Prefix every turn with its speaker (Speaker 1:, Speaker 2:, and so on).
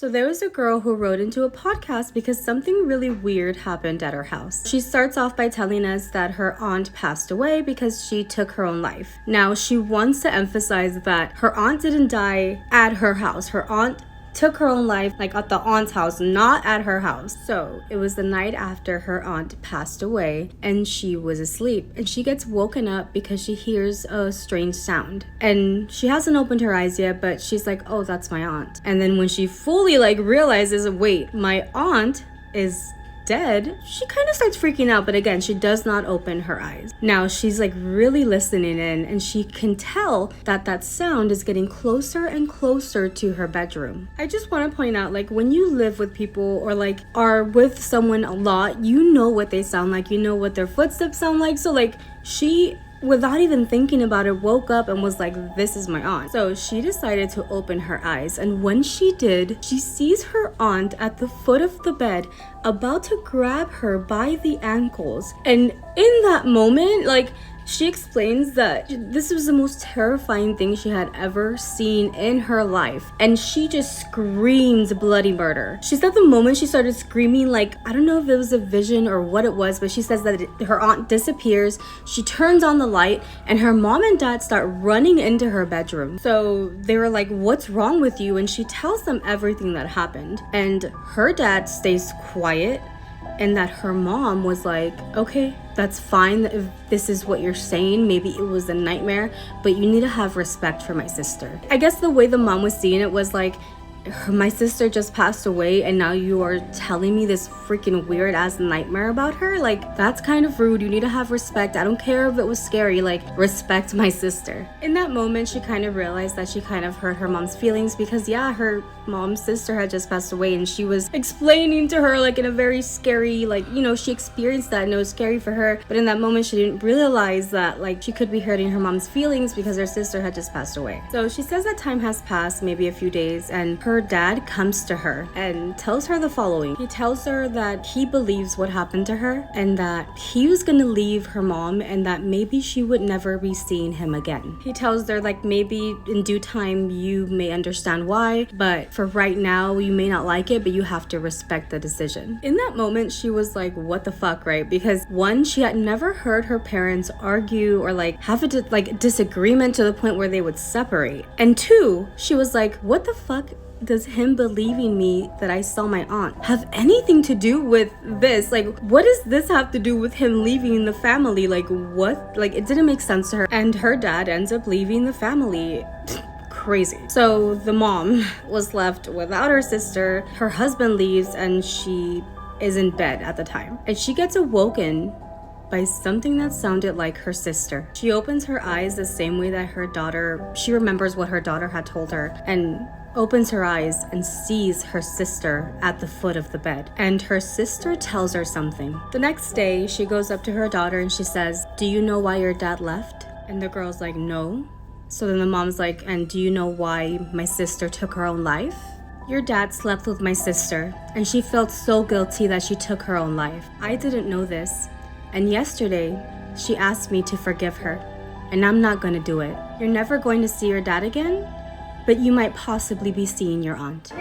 Speaker 1: So there was a girl who wrote into a podcast because something really weird happened at her house. She starts off by telling us that her aunt passed away because she took her own life. Now, she wants to emphasize that her aunt didn't die at her house. Her aunt took her own life, like at the aunt's house, not at her house. So it was the night after her aunt passed away and she was asleep, and she gets woken up because she hears a strange sound, and she hasn't opened her eyes yet, but she's like, oh, that's my aunt. And then when she fully realizes, wait, my aunt is dead, she kind of starts freaking out, but again, she does not open her eyes. Now she's really listening in, and she can tell that that sound is getting closer and closer to her bedroom. I just want to point out, when you live with people or are with someone a lot, you know what they sound like, you know what their footsteps sound like. So she, without even thinking about it, woke up and was like, this is my aunt. So she decided to open her eyes, and when she did, she sees her aunt at the foot of the bed about to grab her by the ankles. And in that moment, she explains that this was the most terrifying thing she had ever seen in her life, and she just screams bloody murder. She said the moment she started screaming, I don't know if it was a vision or what it was, but she says that her aunt disappears, she turns on the light, and her mom and dad start running into her bedroom. So they were like, what's wrong with you? And she tells them everything that happened, and her dad stays quiet, and that her mom was like, okay, that's fine if this is what you're saying. Maybe it was a nightmare, but you need to have respect for my sister. I guess the way the mom was seeing it was my sister just passed away and now you are telling me this freaking weird ass nightmare about her. That's kind of rude. You need to have respect. I don't care if it was scary, respect my sister. In that moment, she kind of realized that she kind of hurt her mom's feelings because her mom's sister had just passed away, and she was explaining to her in a very scary, she experienced that and it was scary for her, but in that moment she didn't realize that she could be hurting her mom's feelings because her sister had just passed away. So she says that time has passed, maybe a few days, and her dad comes to her and tells her the following. He tells her that he believes what happened to her and that he was gonna leave her mom and that maybe she would never be seeing him again. He tells her maybe in due time you may understand why, but for right now you may not like it, but you have to respect the decision. In that moment, she was like, what the fuck, right? Because one, she had never heard her parents argue or have a disagreement to the point where they would separate. And two, she was like, what the fuck does him believing me that I saw my aunt have anything to do with this? What does this have to do with him leaving the family? What? It didn't make sense to her. And her dad ends up leaving the family. Crazy. So the mom was left without her sister. Her husband leaves and she is in bed at the time. And she gets awoken by something that sounded like her sister. She opens her eyes the same way that she remembers what her daughter had told her, and opens her eyes and sees her sister at the foot of the bed. And her sister tells her something. The next day, she goes up to her daughter and she says, do you know why your dad left? And the girl's like, no. So then the mom's like, and do you know why my sister took her own life? Your dad slept with my sister, and she felt so guilty that she took her own life. I didn't know this. And yesterday, she asked me to forgive her, and I'm not gonna do it. You're never going to see your dad again, but you might possibly be seeing your aunt.